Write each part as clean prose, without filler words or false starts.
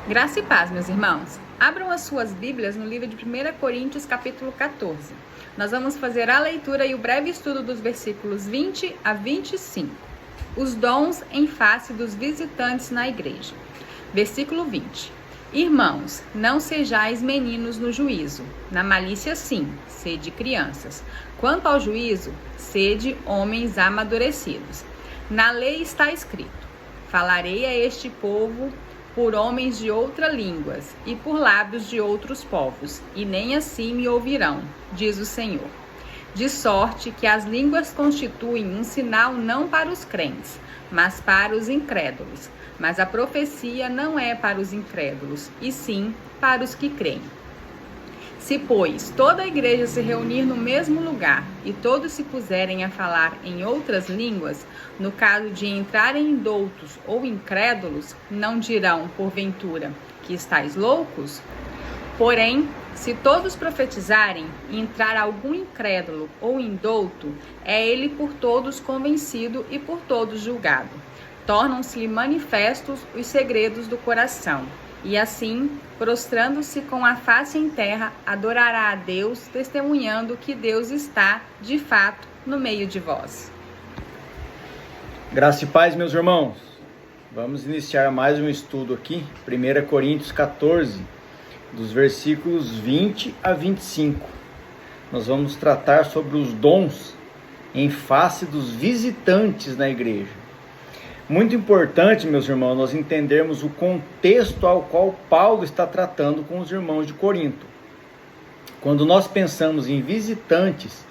Graça e paz, meus irmãos. Abram as suas Bíblias no livro de 1 Coríntios, capítulo 14. Nós vamos fazer a leitura e o breve estudo dos versículos 20 a 25. Os dons em face dos visitantes na igreja. Versículo 20. Irmãos, não sejais meninos no juízo. Na malícia, sim, sede crianças. Quanto ao juízo, sede homens amadurecidos. Na lei está escrito: falarei a este povo por homens de outras línguas e por lábios de outros povos, e nem assim me ouvirão, diz o Senhor. De sorte que as línguas constituem um sinal não para os crentes, mas para os incrédulos. Mas a profecia não é para os incrédulos, e sim para os que creem. Se, pois, toda a igreja se reunir no mesmo lugar e todos se puserem a falar em outras línguas, no caso de entrarem indoutos ou incrédulos, não dirão, porventura, que estáis loucos? Porém, se todos profetizarem e entrar algum incrédulo ou indouto, é ele por todos convencido e por todos julgado. Tornam-se-lhe manifestos os segredos do coração. E assim, prostrando-se com a face em terra, adorará a Deus, testemunhando que Deus está, de fato, no meio de vós. Graça e paz, meus irmãos. Vamos iniciar mais um estudo aqui, 1 Coríntios 14, dos versículos 20 a 25. Nós vamos tratar sobre os dons em face dos visitantes na igreja. Muito importante, meus irmãos, nós entendermos o contexto ao qual Paulo está tratando com os irmãos de Corinto. Quando nós pensamos em visitantes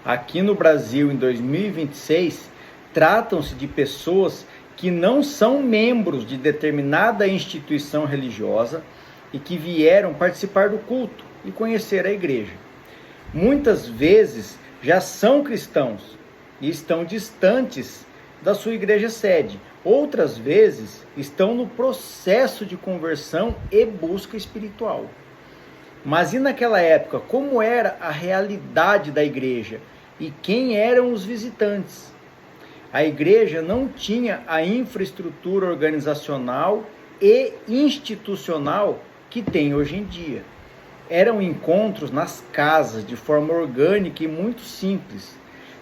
aqui no Brasil em 2026, tratam-se de pessoas que não são membros de determinada instituição religiosa e que vieram participar do culto e conhecer a igreja. Muitas vezes já são cristãos e estão distantes da sua igreja sede. Outras vezes estão no processo de conversão e busca espiritual. Mas e naquela época, como era a realidade da igreja e quem eram os visitantes? A igreja não tinha a infraestrutura organizacional e institucional que tem hoje em dia. Eram encontros nas casas de forma orgânica e muito simples.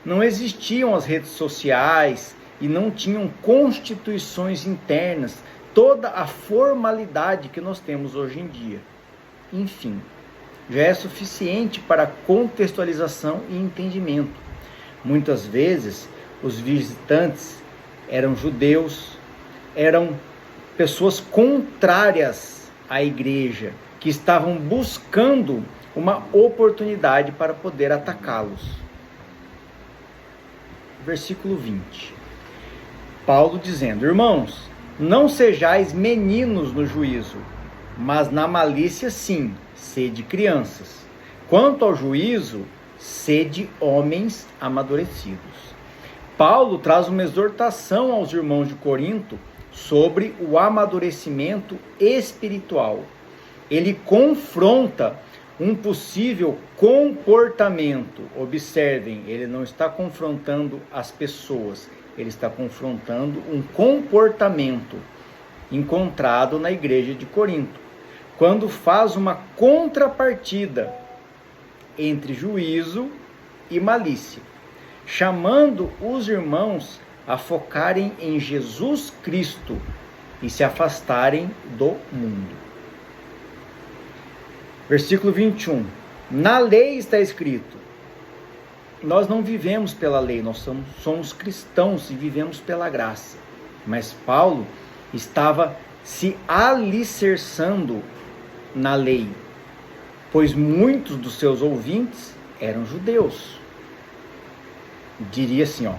Não existiam as redes sociais e não tinham constituições internas, toda a formalidade que nós temos hoje em dia. Enfim, já é suficiente para contextualização e entendimento. Muitas vezes, os visitantes eram judeus, eram pessoas contrárias à igreja, que estavam buscando uma oportunidade para poder atacá-los. Versículo 20. Paulo dizendo: irmãos, não sejais meninos no juízo, mas na malícia sim, sede crianças. Quanto ao juízo, sede homens amadurecidos. Paulo traz uma exortação aos irmãos de Corinto sobre o amadurecimento espiritual. Ele confronta um possível comportamento. Observem, ele não está confrontando as pessoas, ele está confrontando um comportamento encontrado na igreja de Corinto, quando faz uma contrapartida entre juízo e malícia, chamando os irmãos a focarem em Jesus Cristo e se afastarem do mundo. Versículo 21. Na lei está escrito: nós não vivemos pela lei, nós somos cristãos e vivemos pela graça. Mas Paulo estava se alicerçando na lei, pois muitos dos seus ouvintes eram judeus. Diria assim,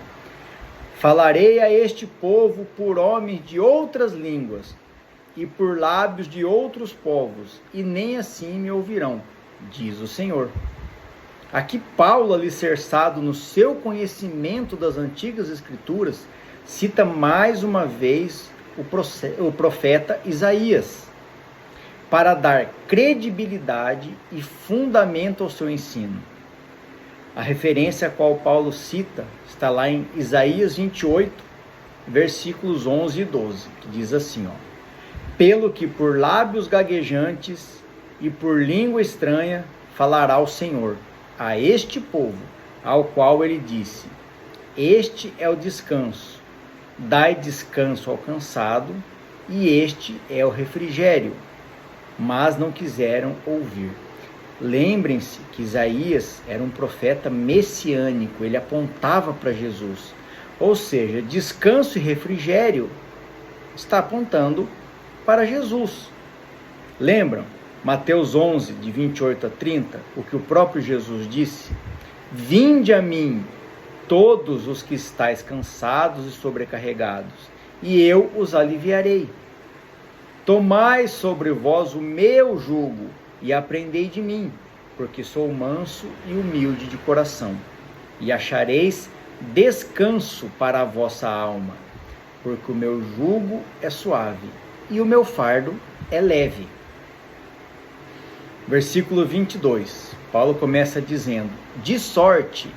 falarei a este povo por homens de outras línguas e por lábios de outros povos, e nem assim me ouvirão, diz o Senhor. Aqui Paulo, alicerçado no seu conhecimento das antigas escrituras, cita mais uma vez o profeta Isaías, para dar credibilidade e fundamento ao seu ensino. A referência a qual Paulo cita está lá em Isaías 28, versículos 11 e 12, que diz assim, pelo que por lábios gaguejantes e por língua estranha falará o Senhor a este povo, ao qual ele disse: este é o descanso, dai descanso ao cansado, e este é o refrigério. Mas não quiseram ouvir. Lembrem-se que Isaías era um profeta messiânico, ele apontava para Jesus. Ou seja, descanso e refrigério está apontando para Jesus. Lembram? Mateus 11, de 28 a 30, o que o próprio Jesus disse: vinde a mim, todos os que estáis cansados e sobrecarregados, e eu os aliviarei. Tomai sobre vós o meu jugo e aprendei de mim, porque sou manso e humilde de coração, e achareis descanso para a vossa alma, porque o meu jugo é suave e o meu fardo é leve. Versículo 22, Paulo começa dizendo: de sorte,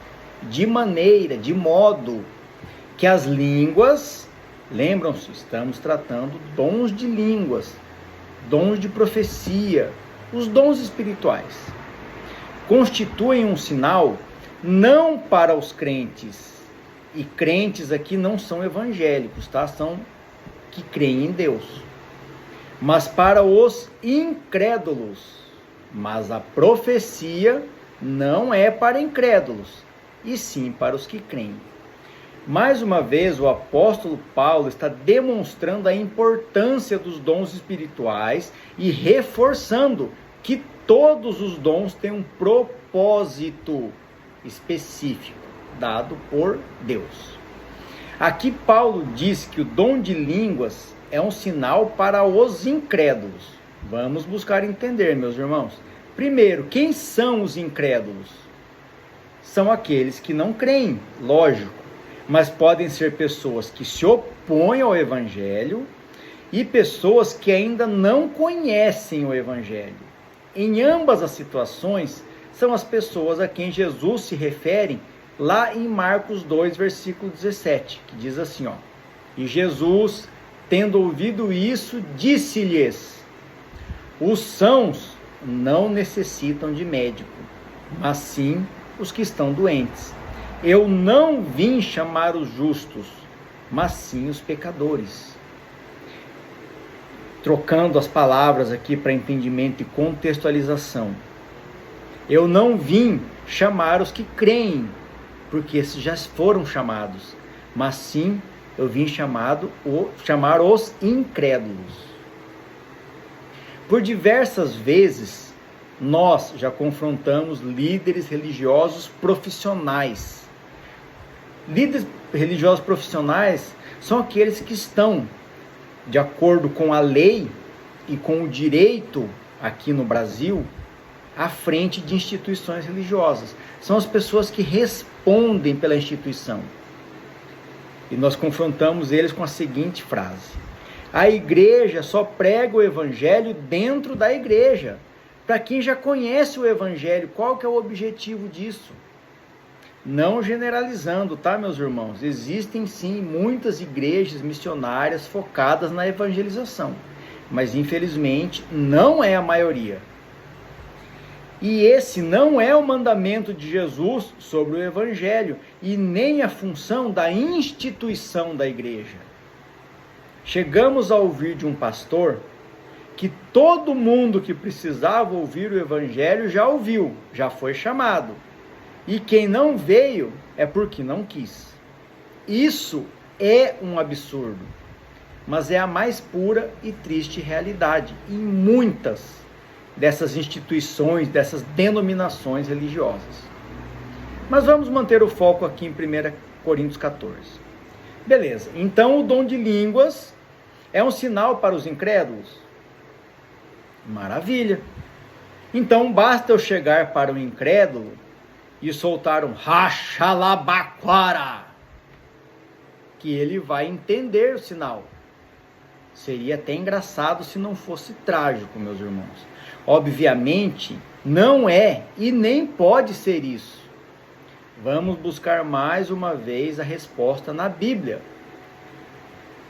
de maneira, de modo que as línguas, lembram-se, estamos tratando dons de línguas, dons de profecia, os dons espirituais, constituem um sinal não para os crentes, e crentes aqui não são evangélicos, tá? São que creem em Deus, mas para os incrédulos. Mas a profecia não é para incrédulos, e sim para os que creem. Mais uma vez, o apóstolo Paulo está demonstrando a importância dos dons espirituais e reforçando que todos os dons têm um propósito específico dado por Deus. Aqui Paulo diz que o dom de línguas é um sinal para os incrédulos. Vamos buscar entender, meus irmãos. Primeiro, quem são os incrédulos? São aqueles que não creem, lógico, mas podem ser pessoas que se opõem ao Evangelho e pessoas que ainda não conhecem o Evangelho. Em ambas as situações, são as pessoas a quem Jesus se refere lá em Marcos 2, versículo 17, que diz assim, ó: e Jesus, tendo ouvido isso, disse-lhes: os sãos não necessitam de médico, mas sim os que estão doentes. Eu não vim chamar os justos, mas sim os pecadores. Trocando as palavras aqui para entendimento e contextualização. Eu não vim chamar os que creem, porque esses já foram chamados, mas sim eu vim chamar os incrédulos. Por diversas vezes, nós já confrontamos líderes religiosos profissionais. Líderes religiosos profissionais são aqueles que estão, de acordo com a lei e com o direito aqui no Brasil, à frente de instituições religiosas. São as pessoas que respondem pela instituição. E nós confrontamos eles com a seguinte frase: a igreja só prega o evangelho dentro da igreja. Para quem já conhece o evangelho, qual que é o objetivo disso? Não generalizando, tá, meus irmãos? Existem sim muitas igrejas missionárias focadas na evangelização, mas infelizmente não é a maioria. E esse não é o mandamento de Jesus sobre o evangelho e nem a função da instituição da igreja. Chegamos a ouvir de um pastor que todo mundo que precisava ouvir o evangelho já ouviu, já foi chamado. E quem não veio é porque não quis. Isso é um absurdo, mas é a mais pura e triste realidade em muitas dessas instituições, dessas denominações religiosas. Mas vamos manter o foco aqui em 1 Coríntios 14. Beleza, então o dom de línguas é um sinal para os incrédulos? Maravilha. Então basta eu chegar para o incrédulo e soltar um rachalabaquara, que ele vai entender o sinal. Seria até engraçado se não fosse trágico, meus irmãos. Obviamente, não é e nem pode ser isso. Vamos buscar mais uma vez a resposta na Bíblia.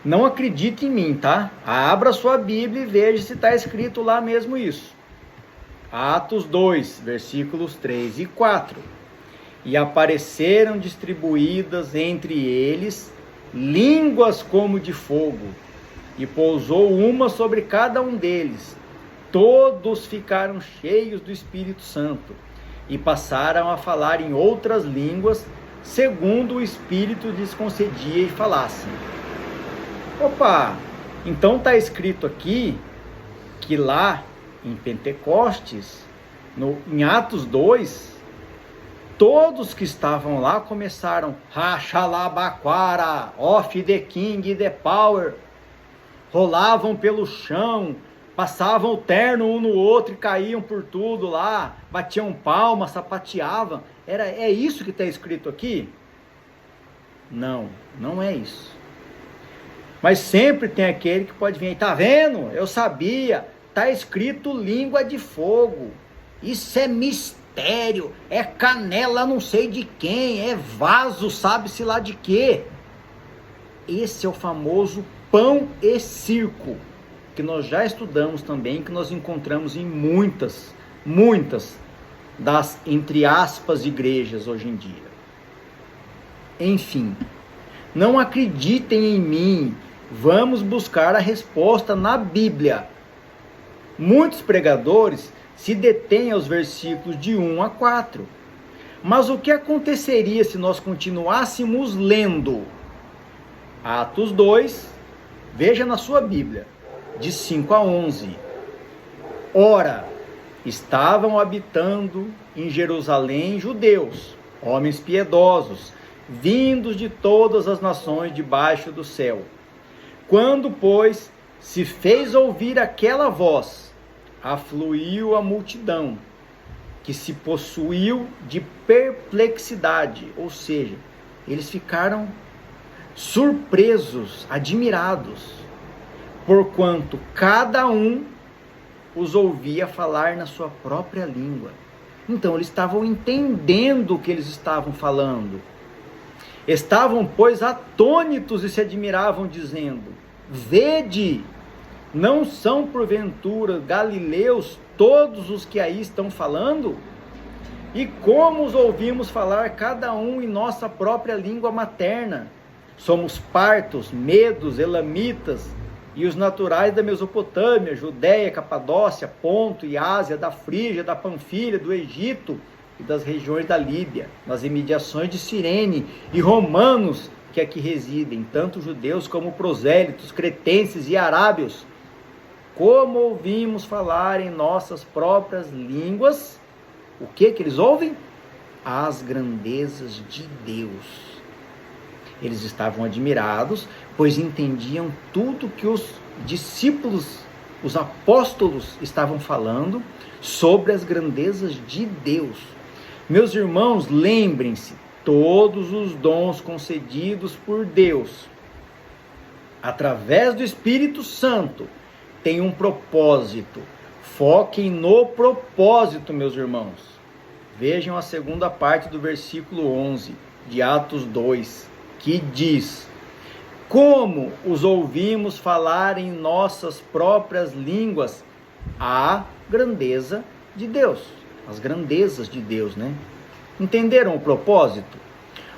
Não acredite em mim, tá? Abra sua Bíblia e veja se está escrito lá mesmo isso. Atos 2, versículos 3 e 4. E apareceram distribuídas entre eles línguas como de fogo, e pousou uma sobre cada um deles. Todos ficaram cheios do Espírito Santo e passaram a falar em outras línguas, segundo o Espírito lhes concedia e falassem. Opa, então está escrito aqui que lá em Pentecostes, em Atos 2, todos que estavam lá começaram Rachalabaquara, off the king, the power, rolavam pelo chão, passavam o terno um no outro e caíam por tudo lá, batiam palmas, sapateavam. É isso que está escrito aqui? Não, não é isso. Mas sempre tem aquele que pode vir, tá vendo? Eu sabia, tá escrito língua de fogo. Isso é mistério, é canela não sei de quem, é vaso sabe-se lá de quê. Esse é o famoso pão e circo, que nós já estudamos também, que nós encontramos em muitas das, entre aspas, igrejas hoje em dia. Enfim, não acreditem em mim, vamos buscar a resposta na Bíblia. Muitos pregadores se detêm aos versículos de 1 a 4. Mas o que aconteceria se nós continuássemos lendo? Atos 2, veja na sua Bíblia, de 5 a 11. Ora, estavam habitando em Jerusalém judeus, homens piedosos, vindos de todas as nações debaixo do céu. Quando, pois, se fez ouvir aquela voz, afluiu a multidão, que se possuiu de perplexidade, ou seja, eles ficaram surpresos, admirados, porquanto cada um os ouvia falar na sua própria língua. Então eles estavam entendendo o que eles estavam falando. Estavam, pois, atônitos e se admiravam, dizendo: vede, não são porventura galileus todos os que aí estão falando? E como os ouvimos falar cada um em nossa própria língua materna? Somos partos, medos, elamitas, e os naturais da Mesopotâmia, Judéia, Capadócia, Ponto e Ásia, da Frígia, da Panfilha, do Egito e das regiões da Líbia, nas imediações de Cirene, e romanos que aqui residem, tanto judeus como prosélitos, cretenses e arábios. Como ouvimos falar em nossas próprias línguas, o que eles ouvem? As grandezas de Deus. Eles estavam admirados, pois entendiam tudo que os discípulos, os apóstolos estavam falando sobre as grandezas de Deus. Meus irmãos, lembrem-se, todos os dons concedidos por Deus, através do Espírito Santo, têm um propósito. Foquem no propósito, meus irmãos. Vejam a segunda parte do versículo 11 de Atos 2, que diz: como os ouvimos falar em nossas próprias línguas a grandeza de Deus. As grandezas de Deus, né? Entenderam o propósito?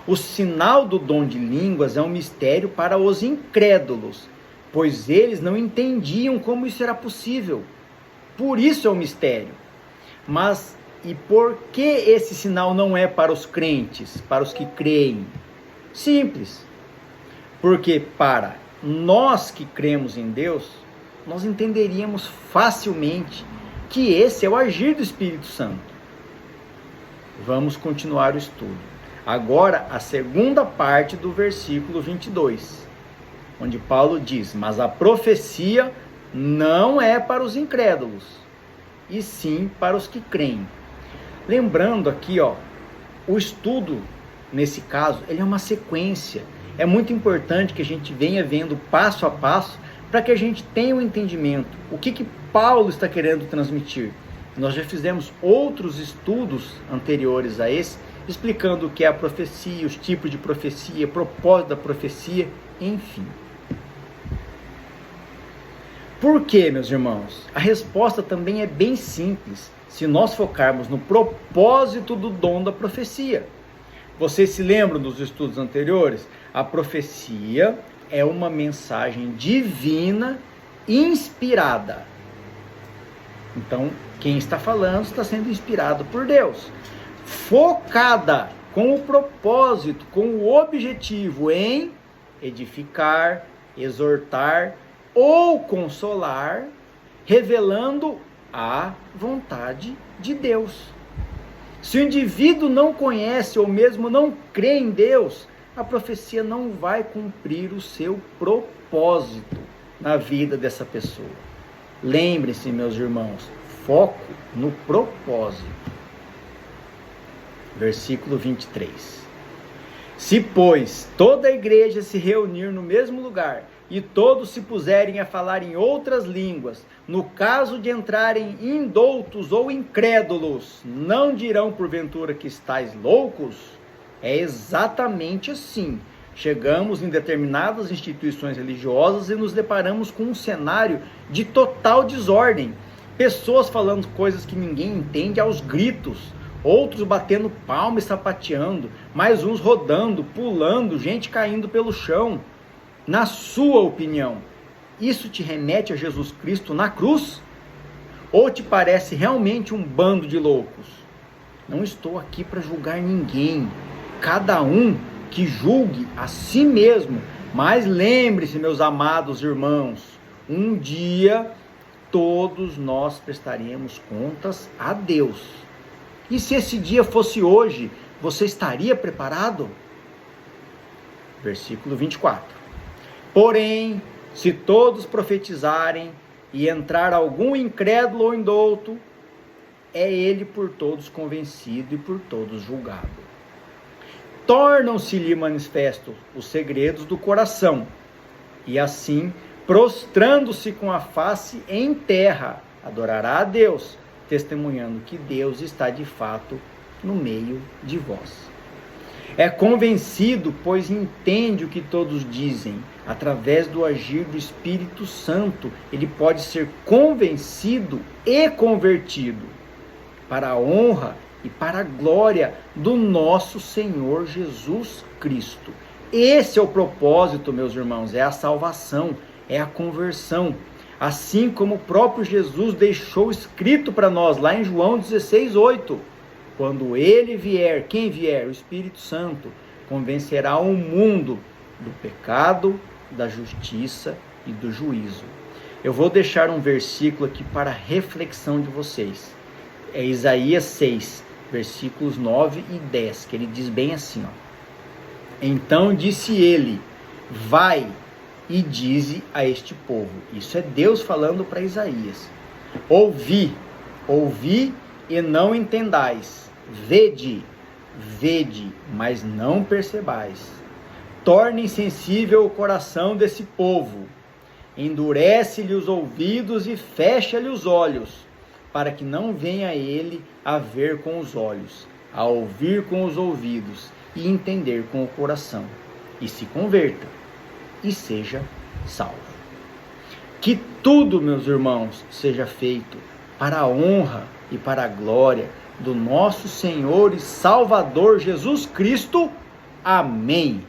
O sinal do dom de línguas é um mistério para os incrédulos, pois eles não entendiam como isso era possível. Por isso é um mistério. Mas e por que esse sinal não é para os crentes, para os que creem? Simples. Porque para nós que cremos em Deus, nós entenderíamos facilmente que esse é o agir do Espírito Santo. Vamos continuar o estudo. Agora, a segunda parte do versículo 22, onde Paulo diz: mas a profecia não é para os incrédulos, e sim para os que creem. Lembrando aqui, o estudo, nesse caso, ele é uma sequência. É muito importante que a gente venha vendo passo a passo, para que a gente tenha um entendimento. O que Paulo está querendo transmitir? Nós já fizemos outros estudos anteriores a esse, explicando o que é a profecia, os tipos de profecia, propósito da profecia, enfim. Por quê, meus irmãos? A resposta também é bem simples, se nós focarmos no propósito do dom da profecia. Vocês se lembram dos estudos anteriores? A profecia é uma mensagem divina inspirada. Então, quem está falando está sendo inspirado por Deus. Focada com o propósito, com o objetivo em edificar, exortar ou consolar, revelando a vontade de Deus. Se o indivíduo não conhece ou mesmo não crê em Deus, a profecia não vai cumprir o seu propósito na vida dessa pessoa. Lembre-se, meus irmãos, foco no propósito. Versículo 23. Se, pois, toda a igreja se reunir no mesmo lugar e todos se puserem a falar em outras línguas, no caso de entrarem indoutos ou incrédulos, não dirão porventura que estáis loucos? É exatamente assim. Chegamos em determinadas instituições religiosas e nos deparamos com um cenário de total desordem. Pessoas falando coisas que ninguém entende aos gritos, outros batendo palma e sapateando, mais uns rodando, pulando, gente caindo pelo chão. Na sua opinião, isso te remete a Jesus Cristo na cruz? Ou te parece realmente um bando de loucos? Não estou aqui para julgar ninguém. Cada um que julgue a si mesmo. Mas lembre-se, meus amados irmãos, um dia todos nós prestaremos contas a Deus. E se esse dia fosse hoje, você estaria preparado? Versículo 24. Porém, se todos profetizarem e entrar algum incrédulo ou indouto, é ele por todos convencido e por todos julgado. Tornam-se-lhe manifestos os segredos do coração, e assim, prostrando-se com a face em terra, adorará a Deus, testemunhando que Deus está de fato no meio de vós. É convencido, pois entende o que todos dizem. Através do agir do Espírito Santo, ele pode ser convencido e convertido para a honra e para a glória do nosso Senhor Jesus Cristo. Esse é o propósito, meus irmãos, é a salvação, é a conversão. Assim como o próprio Jesus deixou escrito para nós lá em João 16:8. Quando ele vier, quem vier? O Espírito Santo, convencerá o mundo do pecado, da justiça e do juízo. Eu vou deixar um versículo aqui para reflexão de vocês. É Isaías 6, versículos 9 e 10, que ele diz bem assim, ó. Então disse ele, vai e dize a este povo. Isso é Deus falando para Isaías. Ouvi e não entendais. Vede, mas não percebais. Torne insensível o coração desse povo. Endurece-lhe os ouvidos e fecha-lhe os olhos, para que não venha ele a ver com os olhos, a ouvir com os ouvidos e entender com o coração, e se converta e seja salvo. Que tudo, meus irmãos, seja feito para a honra e para a glória do nosso Senhor e Salvador Jesus Cristo. Amém.